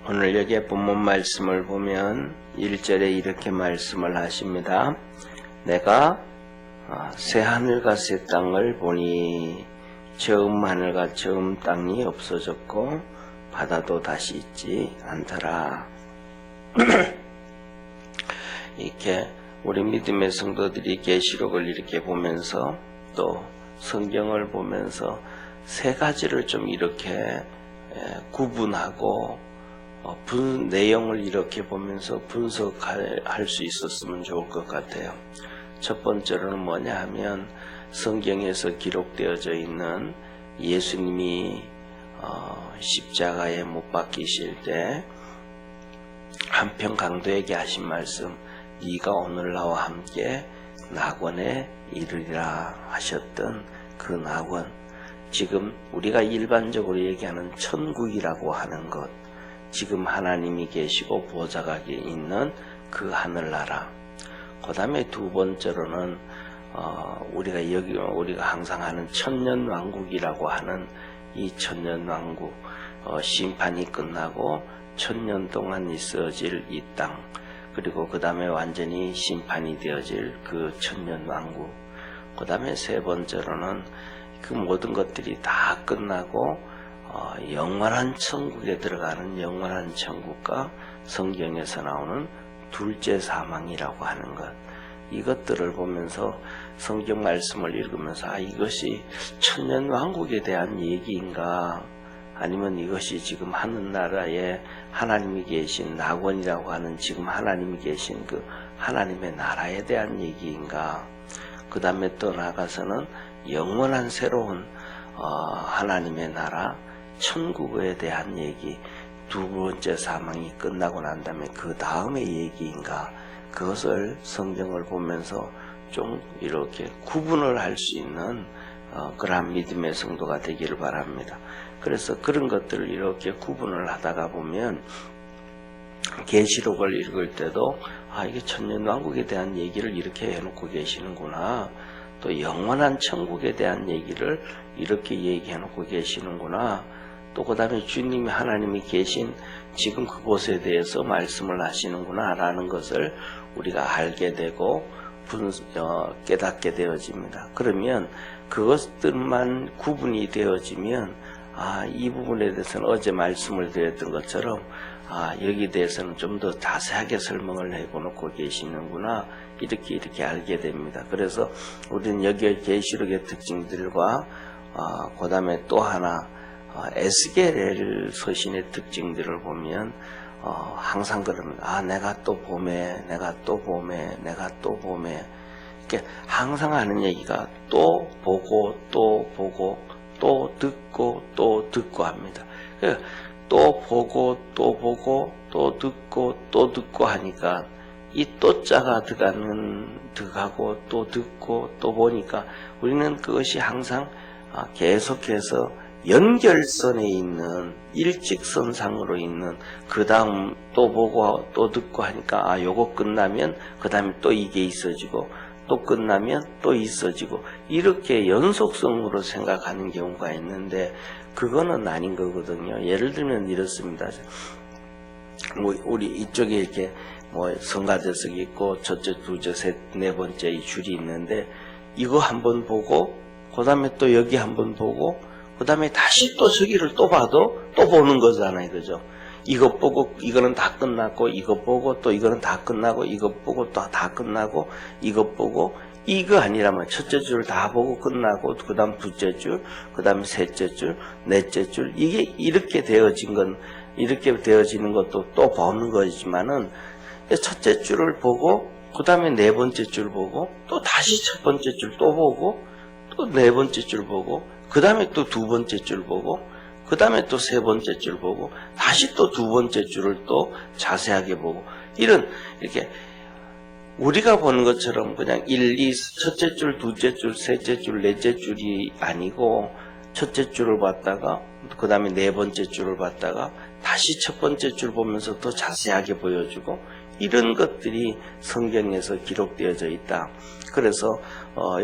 오늘 여기에 본문 말씀을 보면 1절에 이렇게 말씀을 하십니다. 내가 새 하늘과 새 땅을 보니 처음 하늘과 처음 땅이 없어졌고 바다도 다시 있지 않더라. 이렇게 우리 믿음의 성도들이 계시록을 이렇게 보면서 또 성경을 보면서 세 가지를 좀 이렇게 구분하고 내용을 이렇게 보면서 분석할 수 있었으면 좋을 것 같아요. 첫 번째로는 뭐냐 하면 성경에서 기록되어져 있는 예수님이 십자가에 못 박히실 때 한편 강도에게 하신 말씀, 네가 오늘 나와 함께 낙원에 이르리라 하셨던 그 낙원, 지금 우리가 일반적으로 얘기하는 천국이라고 하는 것, 지금 하나님이 계시고 보좌가 있는 그 하늘나라. 그 다음에 두 번째로는 우리가 항상 하는 천년왕국이라고 하는 이 천년왕국, 심판이 끝나고 천년 동안 있어질 이 땅, 그리고 그 다음에 완전히 심판이 되어질 그 천년왕국. 그 다음에 세 번째로는 그 모든 것들이 다 끝나고 영원한 천국에 들어가는 영원한 천국과 성경에서 나오는 둘째 사망이라고 하는 것, 이것들을 보면서 성경 말씀을 읽으면서 이것이 천년왕국에 대한 얘기인가, 아니면 이것이 지금 하늘나라에 하나님이 계신 낙원이라고 하는 지금 하나님이 계신 그 하나님의 나라에 대한 얘기인가, 그 다음에 또 나아가서는 영원한 새로운 하나님의 나라 천국에 대한 얘기, 두 번째 사망이 끝나고 난 다음에 그 다음의 얘기인가, 그것을 성경을 보면서 좀 이렇게 구분을 할 수 있는 그러한 믿음의 성도가 되기를 바랍니다. 그래서 그런 것들을 이렇게 구분을 하다가 보면 계시록을 읽을 때도 이게 천년왕국에 대한 얘기를 이렇게 해놓고 계시는구나, 또 영원한 천국에 대한 얘기를 이렇게 얘기해놓고 계시는구나, 또 그 다음에 주님이 하나님이 계신 지금 그곳에 대해서 말씀을 하시는구나 라는 것을 우리가 알게 되고 깨닫게 되어집니다. 그러면 그것들만 구분이 되어지면 이 부분에 대해서는 어제 말씀을 드렸던 것처럼 여기에 대해서는 좀 더 자세하게 설명을 해놓고 계시는구나, 이렇게 알게 됩니다. 그래서 우리는 여기에 계시록의 특징들과 그 다음에 또 하나 에스겔 서신의 특징들을 보면 항상 그럽니다. 내가 또 봄에, 내가 또 봄에, 내가 또 봄에, 이렇게 항상 하는 얘기가 또 보고 또 보고 또 듣고 또 듣고 합니다. 또 보고 또 보고 또 듣고 또 듣고 하니까 이 또자가 들어가고 또 듣고 또 보니까 우리는 그것이 항상 계속해서 연결선에 있는 일직선상으로 있는, 그 다음 또 보고 또 듣고 하니까 요거 끝나면 그 다음에 또 이게 있어지고 또 끝나면 또 있어지고, 이렇게 연속성으로 생각하는 경우가 있는데 그거는 아닌 거거든요. 예를 들면 이렇습니다. 우리 이쪽에 이렇게 성가대석이 있고 첫째, 둘째, 셋, 네 번째 이 줄이 있는데 이거 한번 보고 그 다음에 또 여기 한번 보고 그 다음에 다시 또 저기를 또 봐도 또 보는 거잖아요. 그죠? 이것 보고 이거는 다 끝났고, 이것 보고 또 이거는 다 끝나고, 이것 보고 또 다 끝나고, 이것 보고, 이거 아니라면 첫째 줄 다 보고 끝나고, 그 다음 둘째 줄, 그 다음에 셋째 줄, 넷째 줄, 이게 이렇게 되어지는 것도 또 보는 거지만은, 첫째 줄을 보고, 그 다음에 네 번째 줄 보고, 또 다시 첫 번째 줄 또 보고, 또 네 번째 줄 보고, 그 다음에 또 두 번째 줄 보고, 그 다음에 또 세 번째 줄 보고, 다시 또 두 번째 줄을 또 자세하게 보고, 이렇게 우리가 보는 것처럼 그냥 첫째 줄, 둘째 줄, 셋째 줄, 넷째 줄이 아니고, 첫째 줄을 봤다가, 그 다음에 네 번째 줄을 봤다가, 다시 첫 번째 줄 보면서 더 자세하게 보여주고, 이런 것들이 성경에서 기록되어져 있다. 그래서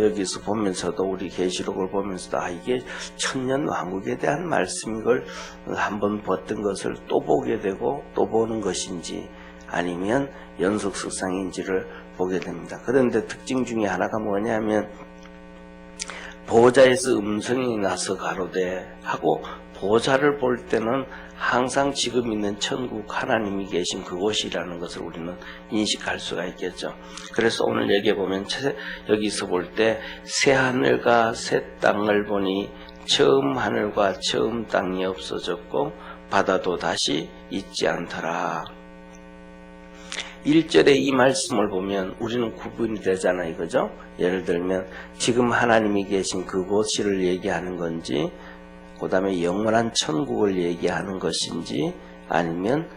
여기서 보면서도 우리 계시록을 보면서도 이게 천년 왕국에 대한 말씀인 걸 한번 봤던 것을 또 보게 되고 또 보는 것인지 아니면 연속석상인지를 보게 됩니다. 그런데 특징 중에 하나가 뭐냐면 보좌에서 음성이 나서 가로되 하고 보좌를 볼 때는 항상 지금 있는 천국 하나님이 계신 그곳이라는 것을 우리는 인식할 수가 있겠죠. 그래서 오늘 여기에 보면 여기서 볼 때 새 하늘과 새 땅을 보니 처음 하늘과 처음 땅이 없어졌고 바다도 다시 있지 않더라. 1절에 이 말씀을 보면 우리는 구분이 되잖아요. 그죠? 예를 들면 지금 하나님이 계신 그곳을 얘기하는 건지 그 다음에 영원한 천국을 얘기하는 것인지 아니면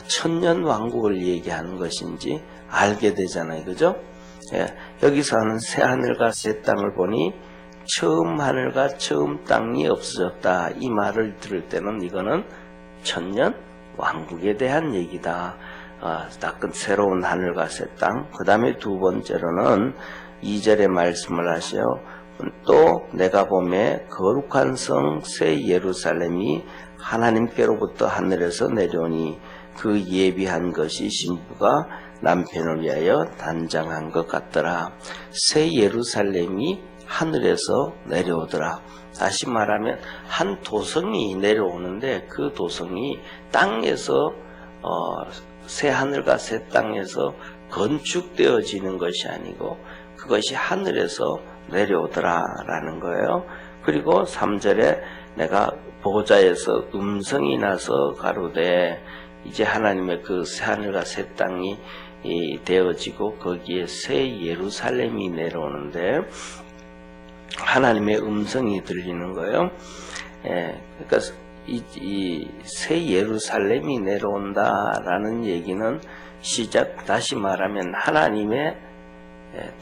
천년 왕국을 얘기하는 것인지 알게 되잖아요. 그죠? 예, 여기서 하는 새 하늘과 새 땅을 보니 처음 하늘과 처음 땅이 없어졌다. 이 말을 들을 때는 이거는 천년 왕국에 대한 얘기다. 새로운 하늘과 새 땅. 그 다음에 두 번째로는 2절의 말씀을 하셔. 또 내가 보매 거룩한 성 새 예루살렘이 하나님께로부터 하늘에서 내려오니 그 예비한 것이 신부가 남편을 위하여 단장한 것 같더라. 새 예루살렘이 하늘에서 내려오더라. 다시 말하면 한 도성이 내려오는데 그 도성이 땅에서 새 하늘과 새 땅에서 건축되어지는 것이 아니고 그것이 하늘에서 내려오더라라는 거예요. 그리고 3절에 내가 보좌에서 음성이 나서 가로되 이제 하나님의 그 새 하늘과 새 땅이 되어지고 거기에 새 예루살렘이 내려오는데 하나님의 음성이 들리는 거예요. 그러니까 이 새 예루살렘이 내려온다라는 얘기는 다시 말하면 하나님의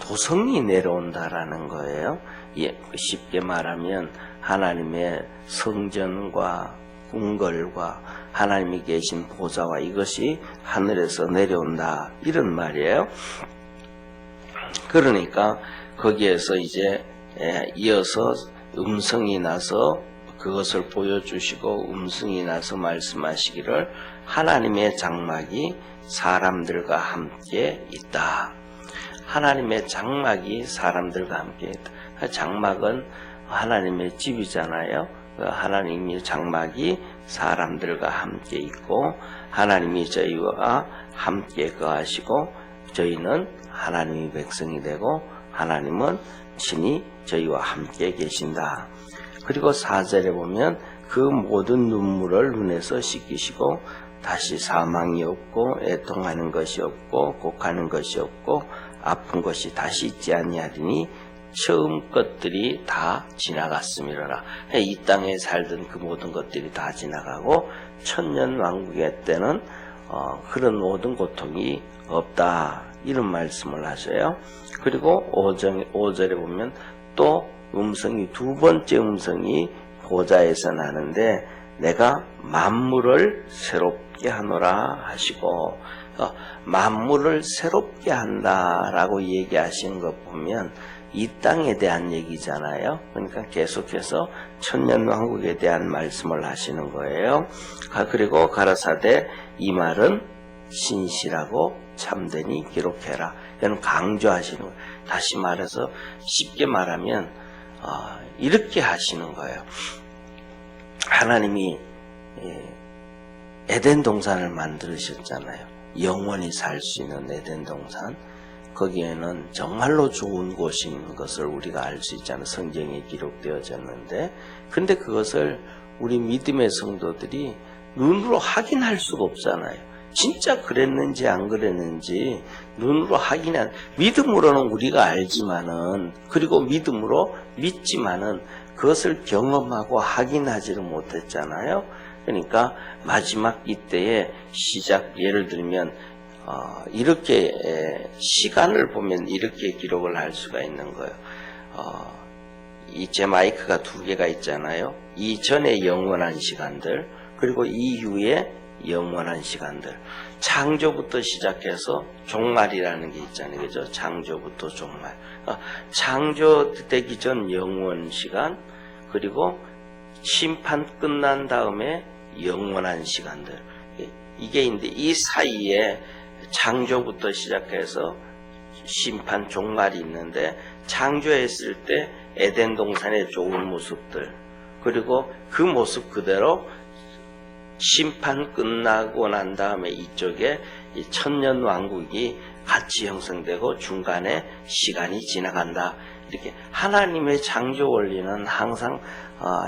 도성이 내려온다라는 거예요. 쉽게 말하면 하나님의 성전과 궁궐과 하나님이 계신 보좌와 이것이 하늘에서 내려온다 이런 말이에요. 그러니까 거기에서 이제 이어서 음성이 나서 그것을 보여주시고 음성이 나서 말씀하시기를 하나님의 장막이 사람들과 함께 있다. 하나님의 장막이 사람들과 함께 있다. 장막은 하나님의 집이잖아요. 하나님의 장막이 사람들과 함께 있고 하나님이 저희와 함께 거하시고 저희는 하나님의 백성이 되고 하나님은 친히 저희와 함께 계신다. 그리고 4절에 보면 그 모든 눈물을 눈에서 씻기시고 다시 사망이 없고 애통하는 것이 없고 곡하는 것이 없고 아픈 것이 다시 있지 아니하리니 처음 것들이 다 지나갔음이로라. 이 땅에 살던 그 모든 것들이 다 지나가고 천년 왕국의 때는 그런 모든 고통이 없다. 이런 말씀을 하셔요. 그리고 5절에 보면 또 음성이 두 번째 음성이 보좌에서 나는데 내가 만물을 새롭게 하노라 하시고 만물을 새롭게 한다라고 얘기하신 것 보면 이 땅에 대한 얘기잖아요. 그러니까 계속해서 천년왕국에 대한 말씀을 하시는 거예요. 그리고 가라사대 이 말은 신실하고 참되니 기록해라. 이건 강조하시는 거예요. 다시 말해서 쉽게 말하면 이렇게 하시는 거예요. 하나님이 에덴 동산을 만드셨잖아요. 영원히 살 수 있는 에덴 동산. 거기에는 정말로 좋은 곳인 것을 우리가 알 수 있잖아요. 성경에 기록되어졌는데 근데 그것을 우리 믿음의 성도들이 눈으로 확인할 수가 없잖아요. 진짜 그랬는지 안 그랬는지 눈으로 믿음으로는 우리가 알지만은 그리고 믿음으로 믿지만은 그것을 경험하고 확인하지를 못했잖아요. 그러니까 마지막 이때의 예를 들면 이렇게 시간을 보면 이렇게 기록을 할 수가 있는 거예요. 제 마이크가 두 개가 있잖아요. 이전의 영원한 시간들 그리고 이후에 영원한 시간들. 창조부터 시작해서 종말이라는 게 있잖아요. 그죠? 창조부터 종말. 창조되기 전 영원 시간, 그리고 심판 끝난 다음에 영원한 시간들. 이게 있는데 이 사이에 창조부터 시작해서 심판 종말이 있는데, 창조했을 때 에덴 동산의 좋은 모습들, 그리고 그 모습 그대로 심판 끝나고 난 다음에 이쪽에 이 천년 왕국이 같이 형성되고 중간에 시간이 지나간다. 이렇게 하나님의 창조 원리는 항상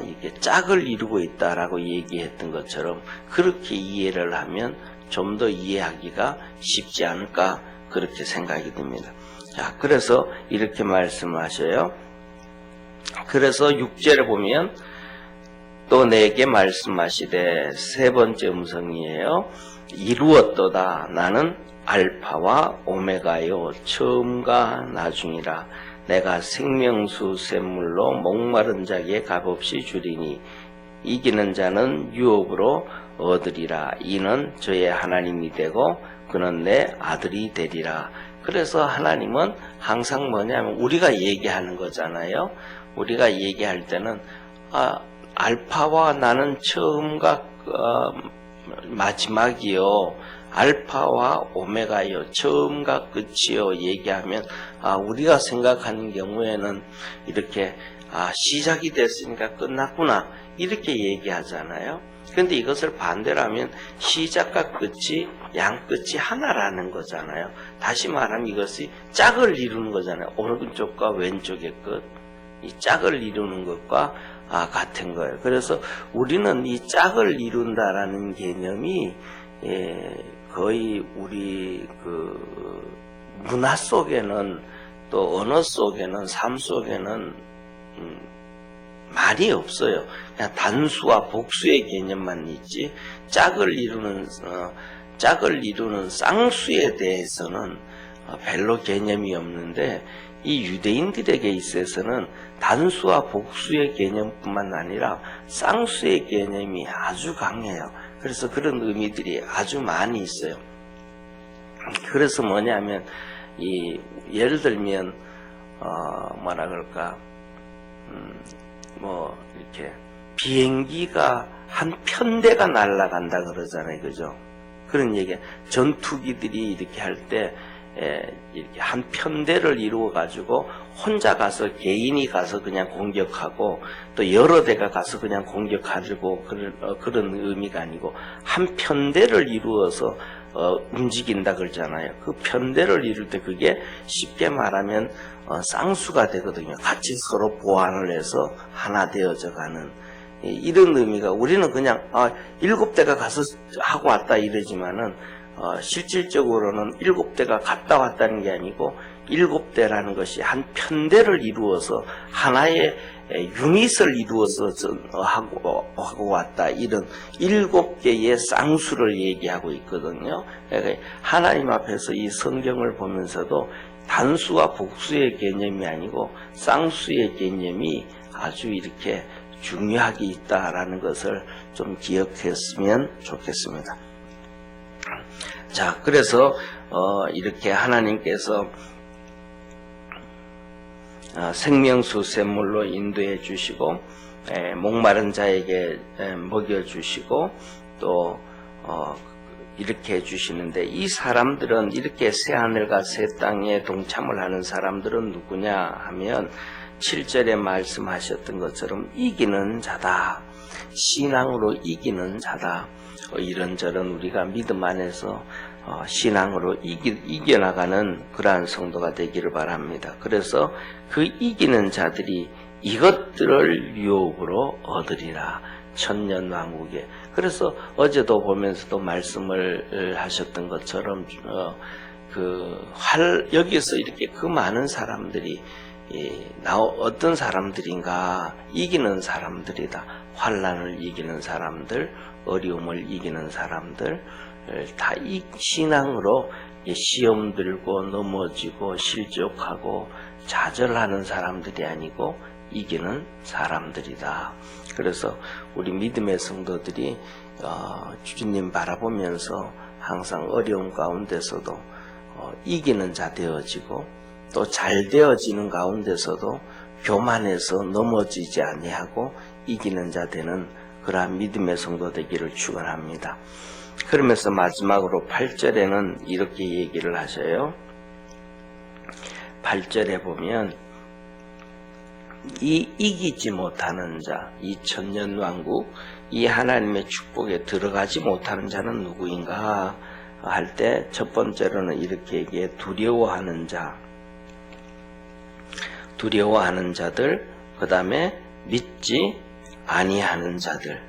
이게 짝을 이루고 있다라고 얘기했던 것처럼 그렇게 이해를 하면 좀 더 이해하기가 쉽지 않을까, 그렇게 생각이 듭니다. 자, 그래서 이렇게 말씀하셔요. 그래서 6절에 보면 또 내게 말씀하시되, 세 번째 음성이에요. 이루었도다. 나는 알파와 오메가요, 처음과 나중이라. 내가 생명수 샘물로 목마른 자에게 값없이 주리니 이기는 자는 유업으로 얻으리라. 이는 저의 하나님이 되고 그는 내 아들이 되리라. 그래서 하나님은 항상 뭐냐면 우리가 얘기하는 거잖아요. 우리가 얘기할 때는 알파와 나는 처음과 마지막이요, 알파와 오메가요, 처음과 끝이요 얘기하면 우리가 생각하는 경우에는 이렇게 시작이 됐으니까 끝났구나 이렇게 얘기하잖아요. 그런데 이것을 반대로 하면 시작과 끝이 양끝이 하나라는 거잖아요. 다시 말하면 이것이 짝을 이루는 거잖아요. 오른쪽과 왼쪽의 끝, 이 짝을 이루는 것과 같은 거예요. 그래서 우리는 이 짝을 이룬다라는 개념이 거의 우리 그 문화 속에는, 또 언어 속에는, 삶 속에는 말이 없어요. 그냥 단수와 복수의 개념만 있지, 짝을 이루는 쌍수에 대해서는 별로 개념이 없는데, 이 유대인들에게 있어서는 단수와 복수의 개념뿐만 아니라 쌍수의 개념이 아주 강해요. 그래서 그런 의미들이 아주 많이 있어요. 그래서 뭐냐면 예를 들면 뭐라 그럴까, 이렇게 비행기가 한 편대가 날아간다 그러잖아요. 그죠? 그런 얘기. 전투기들이 이렇게 할 때 이렇게 한 편대를 이루어 가지고 혼자 가서, 개인이 가서 그냥 공격하고 또 여러 대가 가서 그냥 공격하고 그런 의미가 아니고 한 편대를 이루어서 움직인다 그러잖아요. 그 편대를 이룰 때 그게 쉽게 말하면 쌍수가 되거든요. 같이 서로 보완을 해서 하나 되어져 가는 이런 의미가, 우리는 그냥 7대가 가서 하고 왔다 이러지만은 실질적으로는 7대가 갔다 왔다는 게 아니고 7대라는 것이 한 편대를 이루어서 하나의 유닛을 이루어서 하고 왔다, 이런 7개의 쌍수를 얘기하고 있거든요. 그러니까 하나님 앞에서 이 성경을 보면서도 단수와 복수의 개념이 아니고 쌍수의 개념이 아주 이렇게 중요하게 있다라는 것을 좀 기억했으면 좋겠습니다. 자, 그래서 이렇게 하나님께서 생명수 샘물로 인도해 주시고 목마른 자에게 먹여 주시고 또 이렇게 해주시는데, 이 사람들은, 이렇게 새하늘과 새 땅에 동참을 하는 사람들은 누구냐 하면 7절에 말씀하셨던 것처럼 이기는 자다, 신앙으로 이기는 자다. 이런저런 우리가 믿음 안에서 신앙으로 이겨나가는 그러한 성도가 되기를 바랍니다. 그래서 그 이기는 자들이 이것들을 유업으로 얻으리라, 천년왕국에. 그래서 어제도 보면서도 말씀을 하셨던 것처럼 여기서 이렇게 그 많은 사람들이 어떤 사람들인가, 이기는 사람들이다. 환난을 이기는 사람들, 어려움을 이기는 사람들, 다 이 신앙으로 시험 들고 넘어지고 실족하고 좌절하는 사람들이 아니고 이기는 사람들이다. 그래서 우리 믿음의 성도들이 주님 바라보면서 항상 어려운 가운데서도 이기는 자 되어지고 또 잘 되어지는 가운데서도 교만해서 넘어지지 아니하고 이기는 자 되는 그러한 믿음의 성도 되기를 축원합니다. 그러면서 마지막으로 8절에는 이렇게 얘기를 하셔요. 8절에 보면 이 이기지 못하는 자, 이 천년왕국, 이 하나님의 축복에 들어가지 못하는 자는 누구인가 할 때 첫 번째로는 이렇게 얘기해. 두려워하는 자, 두려워하는 자들, 그 다음에 믿지 아니하는 자들,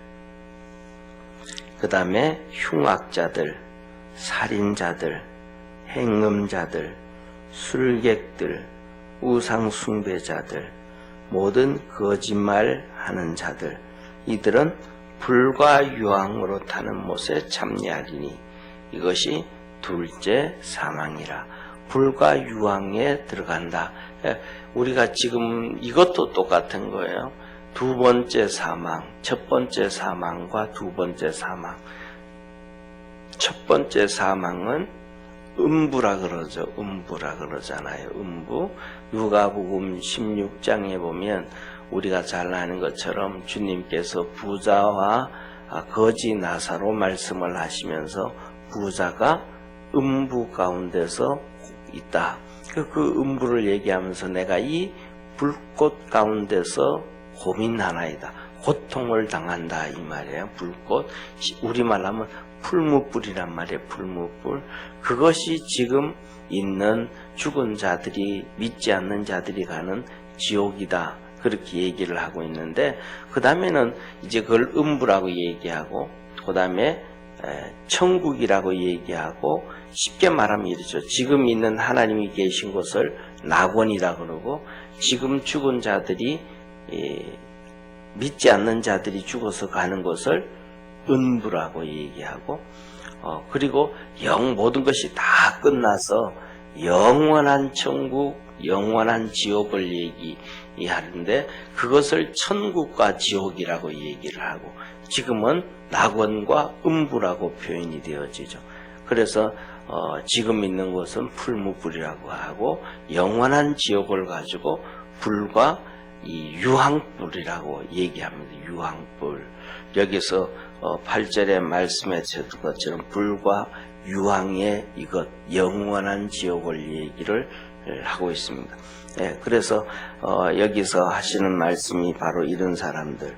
그 다음에 흉악자들, 살인자들, 행음자들, 술객들, 우상숭배자들, 모든 거짓말하는 자들, 이들은 불과 유황으로 타는 못에 참여하리니 이것이 둘째 사망이라. 불과 유황에 들어간다. 우리가 지금 이것도 똑같은 거예요. 두 번째 사망, 첫 번째 사망과 두 번째 사망. 첫 번째 사망은 음부라 그러죠. 음부라 그러잖아요. 음부. 누가복음 16장에 보면 우리가 잘 아는 것처럼 주님께서 부자와 거지 나사로 말씀을 하시면서 부자가 음부 가운데서 있다. 그 음부를 얘기하면서 내가 이 불꽃 가운데서 고민하나이다. 고통을 당한다 이 말이에요. 불꽃. 우리말 하면 풀무불이란 말이에요. 풀무불. 그것이 지금 있는 죽은 자들이, 믿지 않는 자들이 가는 지옥이다. 그렇게 얘기를 하고 있는데, 그 다음에는 이제 그걸 음부라고 얘기하고, 그 다음에 천국이라고 얘기하고, 쉽게 말하면 이렇죠. 지금 있는 하나님이 계신 곳을 낙원이라 그러고, 지금 죽은 자들이 믿지 않는 자들이 죽어서 가는 것을 은부라고 얘기하고, 그리고 모든 것이 다 끝나서 영원한 천국, 영원한 지옥을 얘기하는데 그것을 천국과 지옥이라고 얘기를 하고, 지금은 낙원과 음부라고 표현이 되어지죠. 그래서 지금 있는 곳은 풀무불이라고 하고, 영원한 지옥을 가지고 불과 이 유황불이라고 얘기합니다. 유황불. 여기서 8절에 말씀해 주신 것처럼 불과 유황의 이것 영원한 지옥을 얘기를 하고 있습니다. 그래서 여기서 하시는 말씀이 바로 이런 사람들,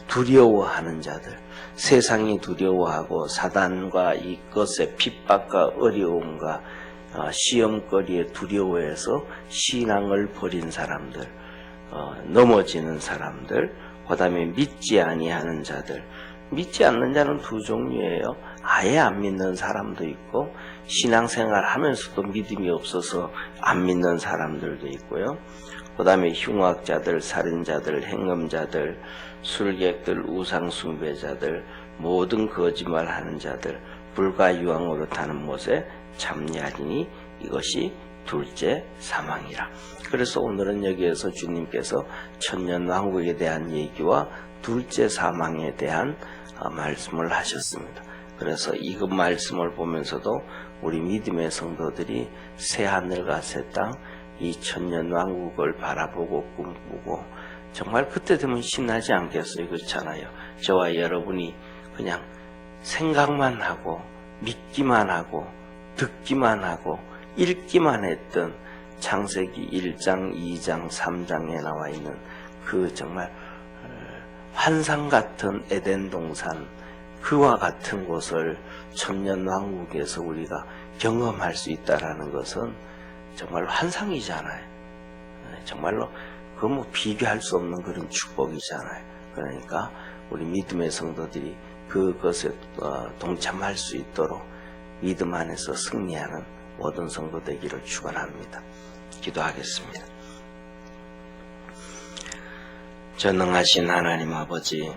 두려워하는 자들, 세상이 두려워하고 사단과 이것의 핍박과 어려움과 시험거리에 두려워해서 신앙을 버린 사람들, 넘어지는 사람들, 그 다음에 믿지 아니하는 자들. 믿지 않는 자는 두 종류예요. 아예 안 믿는 사람도 있고, 신앙생활 하면서도 믿음이 없어서 안 믿는 사람들도 있고요. 그 다음에 흉악자들, 살인자들, 행음자들, 술객들, 우상숭배자들, 모든 거짓말하는 자들, 불과 유황으로 타는 못에 참여하리니 이것이 둘째 사망이라. 그래서 오늘은 여기에서 주님께서 천년왕국에 대한 얘기와 둘째 사망에 대한 말씀을 하셨습니다. 그래서 이 말씀을 보면서도 우리 믿음의 성도들이 새하늘과 새 땅, 이 천년왕국을 바라보고 꿈꾸고, 정말 그때 되면 신나지 않겠어요? 그렇잖아요. 저와 여러분이 그냥 생각만 하고 믿기만 하고 듣기만 하고 읽기만 했던 창세기 1장, 2장, 3장에 나와 있는 그 정말 환상 같은 에덴 동산, 그와 같은 곳을 천년왕국에서 우리가 경험할 수 있다라는 것은 정말 환상이잖아요. 정말로 그 비교할 수 없는 그런 축복이잖아요. 그러니까 우리 믿음의 성도들이 그것에 동참할 수 있도록 믿음 안에서 승리하는 모든 성도 되기를 축원합니다. 기도하겠습니다. 전능하신 하나님 아버지,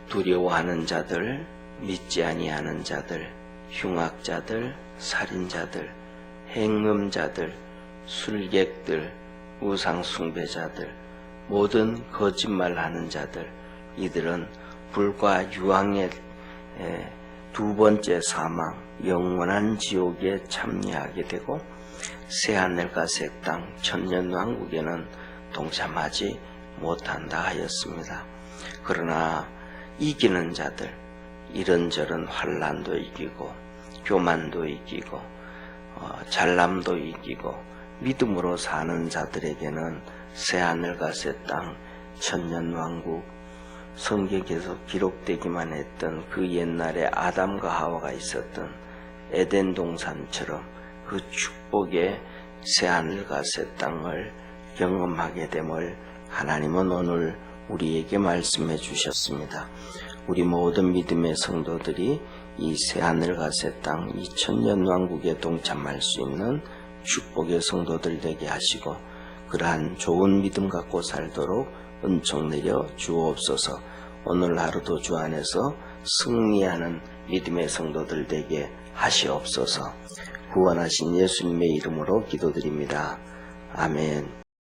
두려워하는 자들, 믿지 아니하는 자들, 흉악자들, 살인자들, 행음자들, 술객들, 우상숭배자들, 모든 거짓말하는 자들, 이들은 불과 유황의 두 번째 사망, 영원한 지옥에 참여하게 되고 새하늘과 새 땅, 천년왕국에는 동참하지 못한다 하였습니다. 그러나 이기는 자들, 이런저런 환난도 이기고 교만도 이기고 잘남도 이기고 믿음으로 사는 자들에게는 새하늘과 새 땅, 천년왕국, 성경에서 기록되기만 했던 그 옛날에 아담과 하와가 있었던 에덴 동산처럼 그 축복의 새하늘과 새 땅을 경험하게 됨을 하나님은 오늘 우리에게 말씀해 주셨습니다. 우리 모든 믿음의 성도들이 이 새하늘과 새 땅, 이 천년왕국에 동참할 수 있는 축복의 성도들 되게 하시고 그러한 좋은 믿음 갖고 살도록 은총 내려 주옵소서. 오늘 하루도 주 안에서 승리하는 믿음의 성도들 되게 하시옵소서. 구원하신 예수님의 이름으로 기도드립니다. 아멘.